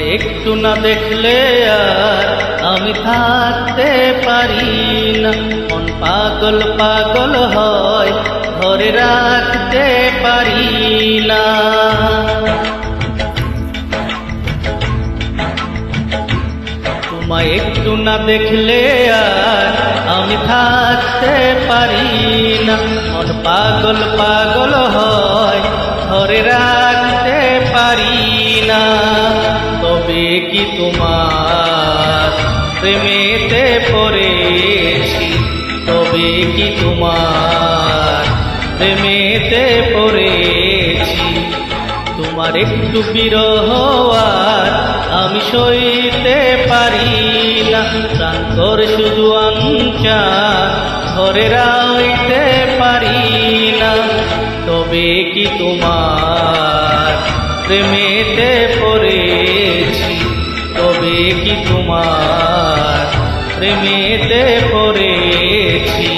তোমায় একটু না দেখলে আর আমি থাকতে পারি না। মন পাগল পাগল হয়, ধরে রাখতে পারি না। তোমায় একটু না দেখলে আর আমি থাকতে পারি না। মন পাগল পাগল হয়, ধরে রাখতে পারি না। তবে কি তোমার প্রেমেতে পড়েছি, তবে কি তোমার প্রেমেতে পড়েছি। তোমার একটু বিরহ আর আমি সইতে পারি না। প্রাণ করে শুধু আঞ্চা ধরে রাখতে পারি না। তবে কি তোমার প্রেমেতে পড়েছি, তবে কি তোমার প্রেমেতে পড়েছি।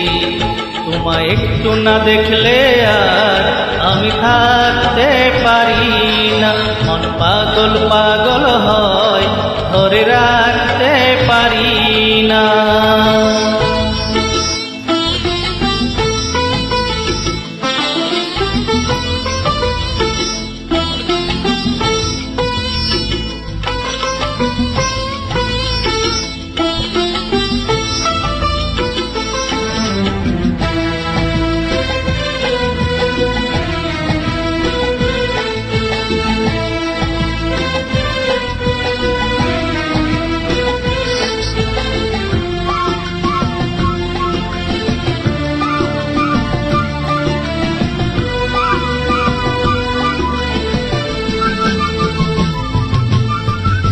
তোমায় একটু না দেখলে আর আমি থাকতে পারি না। মন পাগল পাগল হয়, ধরে রাখতে পারি না।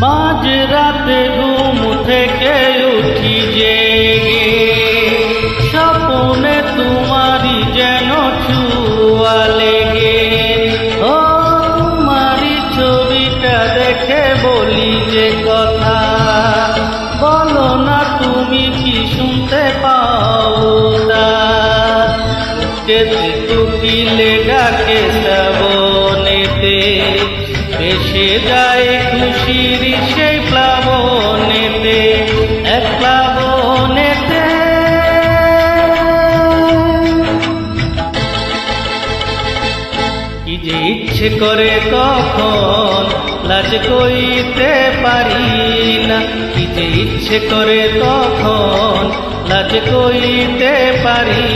মাঝ রাতে ঘুম থেকে উঠি জেগে, স্বপ্নে তোমারই যেন ছুঁয়া লেগে। ও তোমারই ছবিটা দেখে বলি যে কথা, বলো না তুমি কি শুনতে পাও তা। তুকিলে ডাকে শ্রাবণেতে, ভেসে যায় খুশির সেই প্লাবনেতে, এক প্লাবনেতে। কি যে ইচ্ছে করে তখন লাজ কইতে পারি না। কি যে ইচ্ছে করে তখন লাজ কইতে পারি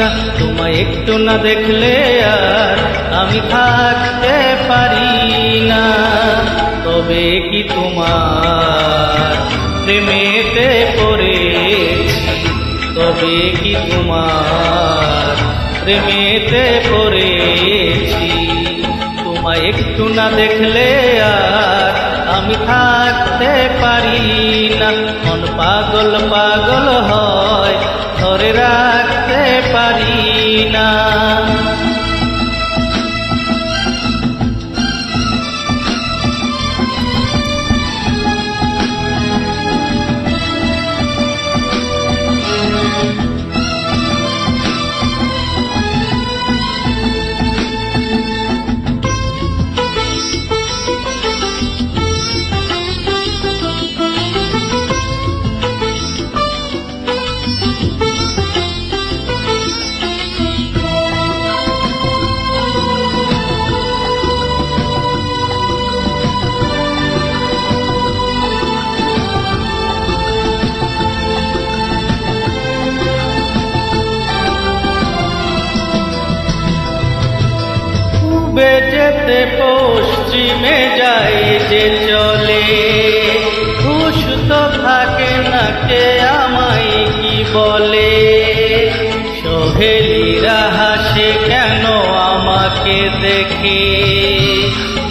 না। তোমায় একটু না দেখলে আর আমি থাকতে পারি না। তবে কি তোমার প্রেমেতে পড়েছি, তবে কি তোমার প্রেমেতে পড়েছি। তোমায় একটু না দেখলে আর আমি থাকতে পারি না। মন পাগল পাগল হয়, ধরে রাখতে পারি না। যেতে পশ্চিমে যাই যে চলে, হুশ তো থাকে না কে আমায় কি বলে। সোহেলিরা হাসে কেন আমাকে দেখে,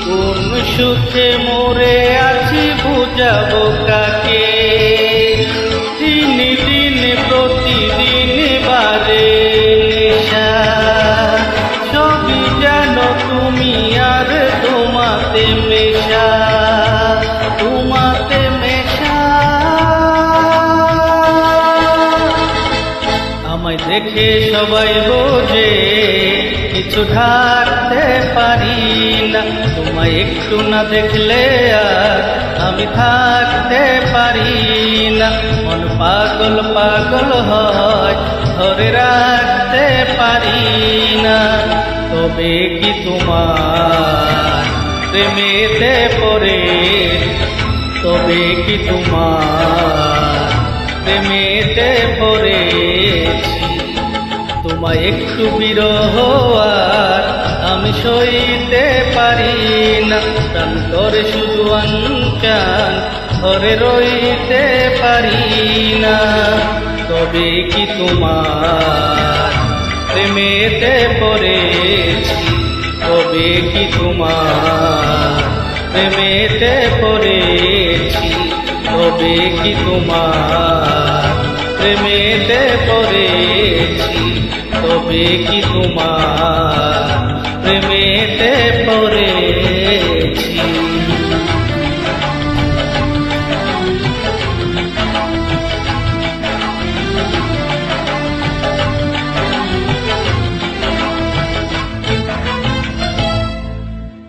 কোন সুখে মরে আছি বুঝাবো কাকে। দিন দিন প্রতিদিন বারে নেশা, সবই যেন তুমি আর তোমাতে মেশা, তোমাতে মেশা। আমায় দেখে সবাই বোঝে কিছু ঢাকতে পারি না। তোমায় একটু না দেখলে আর আমি থাকতে পারি না, মন পাগল পাগল হয় ধরে রাখতে পারি না। তবে কি তোমার প্রেমেতে পড়ে, তবে কি তোমার প্রেমেতে পড়েছি। তোমায় একটু বিরহ আর আমি সইতে পারি না, প্রাণ করে শুধু অঞ্চান ঘরে রইতে পারি না। তবে কি তোমার প্রেমেতে পড়েছি, তবে কি তোমার প্রেমেতে পড়েছি, তবে কি তোমার প্রেমেতে পড়েছি, তবে কি তোমার প্রেমেতে পড়ে।